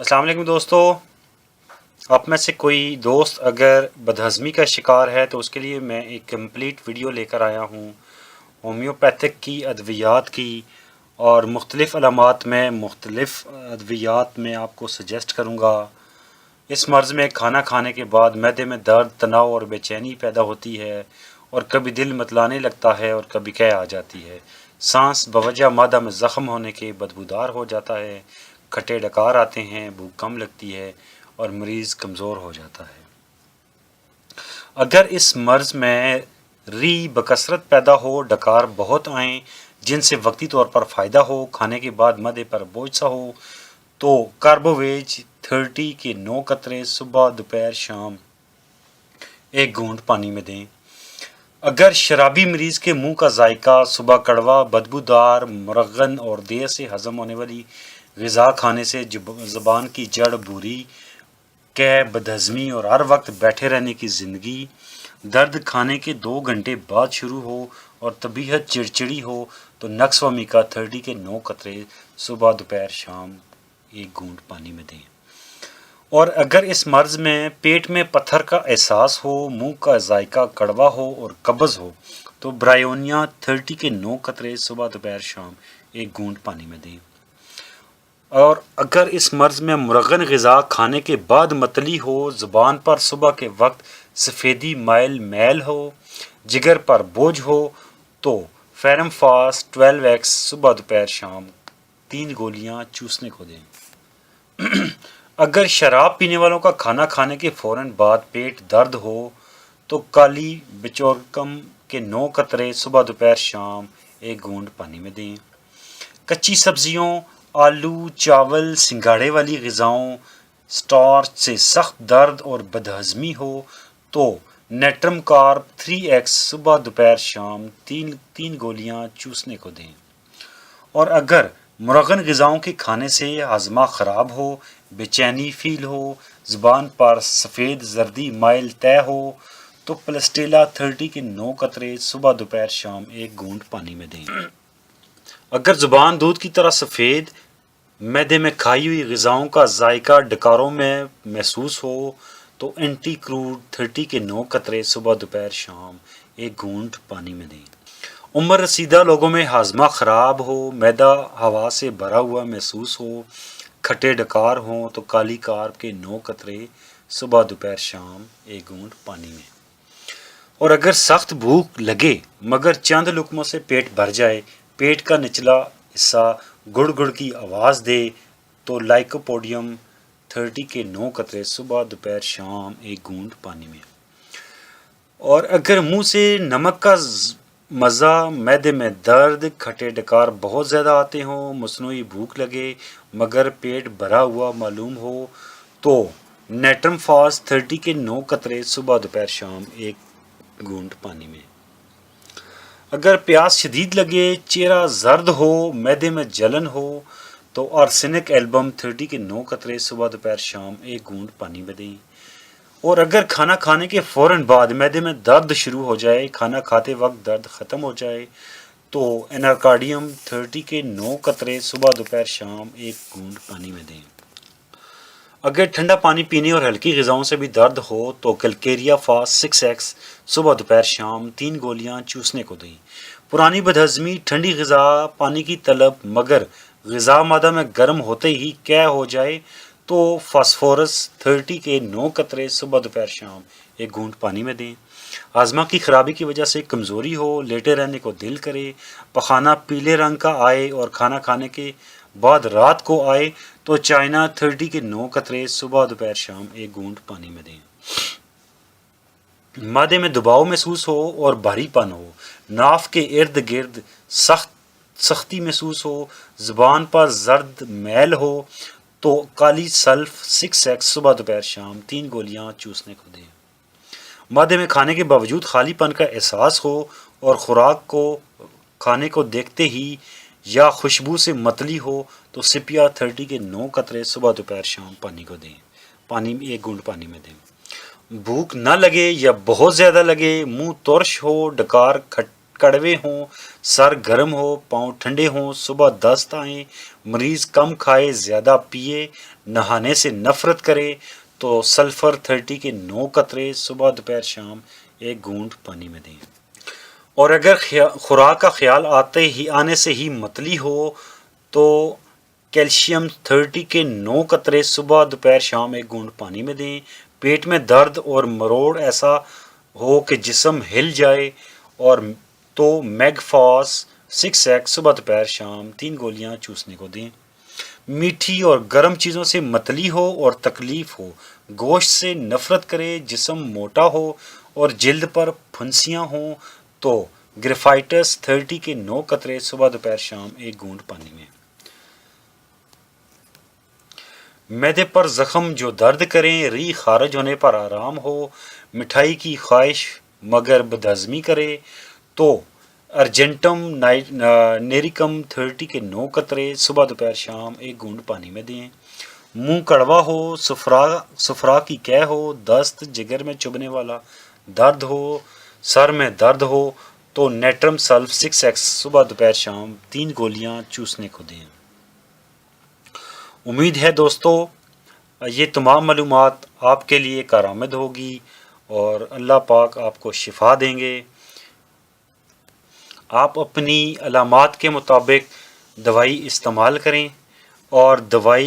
السلام علیکم دوستو، آپ میں سے کوئی دوست اگر بدہضمی کا شکار ہے تو اس کے لیے میں ایک کمپلیٹ ویڈیو لے کر آیا ہوں ہومیوپیتھک کی ادویات کی، اور مختلف علامات میں مختلف ادویات میں آپ کو سجیسٹ کروں گا۔ اس مرض میں کھانا کھانے کے بعد معدے میں درد، تناؤ اور بے چینی پیدا ہوتی ہے، اور کبھی دل متلانے لگتا ہے اور کبھی قے آ جاتی ہے۔ سانس بوجہ معدہ میں زخم ہونے کے بدبودار ہو جاتا ہے، کھٹے ڈکار آتے ہیں، بھوک کم لگتی ہے اور مریض کمزور ہو جاتا ہے۔ اگر اس مرض میں ری بکثرت پیدا ہو، ڈکار بہت آئیں جن سے وقتی طور پر فائدہ ہو، کھانے کے بعد معدے پر بوجھ سا ہو، تو کاربوویج 30 کے 9 قطرے صبح دوپہر شام ایک گھونٹ پانی میں دیں۔ اگر شرابی مریض کے منہ کا ذائقہ صبح کڑوا، بدبودار، مرغن اور دیر سے ہضم ہونے والی غذا کھانے سے زبان کی جڑ بوری، قے، بدہضمی اور ہر وقت بیٹھے رہنے کی زندگی، درد کھانے کے 2 گھنٹے بعد شروع ہو اور طبیعت چڑچڑی ہو، تو نقص ومی کا 30 کے 9 قطرے صبح دوپہر شام ایک گھونٹ پانی میں دیں۔ اور اگر اس مرض میں پیٹ میں پتھر کا احساس ہو، منہ کا ذائقہ کڑوا ہو اور قبض ہو، تو برائیونیا 30 کے 9 قطرے صبح دوپہر شام ایک گھونٹ پانی میں دیں۔ اور اگر اس مرض میں مرغن غذا کھانے کے بعد متلی ہو، زبان پر صبح کے وقت سفیدی مائل میل ہو، جگر پر بوجھ ہو، تو فیرم فاس 12X صبح دوپہر شام 3 گولیاں چوسنے کو دیں۔ اگر شراب پینے والوں کا کھانا کھانے کے فوراً بعد پیٹ درد ہو، تو کالی بچورکم کے 9 قطرے صبح دوپہر شام ایک گھونٹ پانی میں دیں۔ کچی سبزیوں، آلو، چاول، سنگھاڑے والی غذاؤں، سٹارچ سے سخت درد اور بدہضمی ہو، تو نیٹرم کارب 3X صبح دوپہر شام 3 گولیاں چوسنے کو دیں۔ اور اگر مرغن غذاؤں کے کھانے سے ہاضمہ خراب ہو، بے چینی فیل ہو، زبان پر سفید زردی مائل طے ہو، تو پلسٹیلا 30 کے 9 قطرے صبح دوپہر شام ایک گھونٹ پانی میں دیں۔ اگر زبان دودھ کی طرح سفید، معدے میں کھائی ہوئی غذاؤں کا ذائقہ ڈکاروں میں محسوس ہو، تو اینٹی کروڈ 30 کے 9 قطرے صبح دوپہر شام ایک گھونٹ پانی میں دیں۔ عمر رسیدہ لوگوں میں ہاضمہ خراب ہو، معدہ ہوا سے بھرا ہوا محسوس ہو، کھٹے ڈکار ہوں، تو کالی کارب کے 9 قطرے صبح دوپہر شام ایک گھونٹ پانی میں۔ اور اگر سخت بھوک لگے مگر چند لقموں سے پیٹ بھر جائے، پیٹ کا نچلا حصہ گڑ گڑ کی آواز دے، تو لائکوپوڈیم 30 کے 9 قطرے صبح دوپہر شام ایک گھونٹ پانی میں۔ اور اگر منہ سے نمک کا مزہ، معدے میں درد، کھٹے ڈکار بہت زیادہ آتے ہوں، مصنوعی بھوک لگے مگر پیٹ بھرا ہوا معلوم ہو، تو نیٹرم فاس 30 کے 9 قطرے صبح دوپہر شام ایک گھونٹ پانی میں۔ اگر پیاس شدید لگے، چہرہ زرد ہو، معدے میں جلن ہو، تو آرسینک ایلبم 30 کے 9 قطرے صبح دوپہر شام ایک گھونٹ پانی میں دیں۔ اور اگر کھانا کھانے کے فوراً بعد معدے میں درد شروع ہو جائے، کھانا کھاتے وقت درد ختم ہو جائے، تو انارکارڈیم 30 کے 9 قطرے صبح دوپہر شام ایک گھونٹ پانی میں دیں۔ اگر ٹھنڈا پانی پینے اور ہلکی غذاؤں سے بھی درد ہو، تو کلکیریا فاس 6X صبح دوپہر شام 3 گولیاں چوسنے کو دیں۔ پرانی بدہضمی، ٹھنڈی غذا، پانی کی طلب مگر غذا معدہ میں گرم ہوتے ہی قے ہو جائے، تو فاسفورس 30 کے 9 قطرے صبح دوپہر شام ایک گھونٹ پانی میں دیں۔ ہاضمہ کی خرابی کی وجہ سے کمزوری ہو، لیٹے رہنے کو دل کرے، پخانہ پیلے رنگ کا آئے اور کھانا کھانے کے بعد رات کو آئے، تو چائنا 30 کے 9 قطرے صبح دوپہر شام ایک گھونٹ پانی میں دیں۔ معدے میں دباؤ محسوس ہو اور بھاری پن ہو، ناف کے ارد گرد سختی محسوس ہو، زبان پر زرد میل ہو، تو کالی سلف 6X صبح دوپہر شام 3 گولیاں چوسنے کو دیں۔ معدے میں کھانے کے باوجود خالی پن کا احساس ہو اور خوراک کو کھانے کو دیکھتے ہی یا خوشبو سے متلی ہو، تو سپیا 30 کے 9 قطرے صبح دوپہر شام پانی کو دیں، ایک گھونٹ پانی میں دیں۔ بھوک نہ لگے یا بہت زیادہ لگے، منہ ترش ہو، ڈکار کڑوے ہوں، سر گرم ہو، پاؤں ٹھنڈے ہوں، صبح دست آئیں، مریض کم کھائے زیادہ پیے، نہانے سے نفرت کرے تو سلفر 30 کے 9 قطرے صبح دوپہر شام 1 گھونٹ پانی میں دیں۔ اور اگر خوراک کا خیال آنے سے ہی متلی ہو تو کیلشیم 30 کے 9 قطرے صبح دوپہر شام 1 گھونٹ پانی میں دیں۔ پیٹ میں درد اور مروڑ ایسا ہو کہ جسم ہل جائے اور تو میگ فاس 6x صبح دوپہر شام 3 گولیاں چوسنے کو دیں۔ میٹھی اور گرم چیزوں سے متلی ہو اور تکلیف ہو، گوشت سے نفرت کرے، جسم موٹا ہو اور جلد پر پھنسیاں ہوں تو گریفائٹس 30 کے 9 قطرے صبح دوپہر شام 1 گھونٹ پانی میں۔ معدے پر زخم جو درد کریں، ری خارج ہونے پر آرام ہو، مٹھائی کی خواہش مگر بدہضمی کرے تو ارجنٹم نیریکم 30 کے 9 قطرے صبح دوپہر شام 1 گھونٹ پانی میں دیں۔ منہ کڑوا ہو، صفرا کی قے ہو، دست جگر میں چبھنے والا درد ہو، سر میں درد ہو تو نیٹرم سلف 6x صبح دوپہر شام 3 گولیاں چوسنے کو دیں۔ امید ہے دوستو یہ تمام معلومات آپ کے لیے کارآمد ہوگی اور اللہ پاک آپ کو شفا دیں گے۔ آپ اپنی علامات کے مطابق دوائی استعمال کریں اور دوائی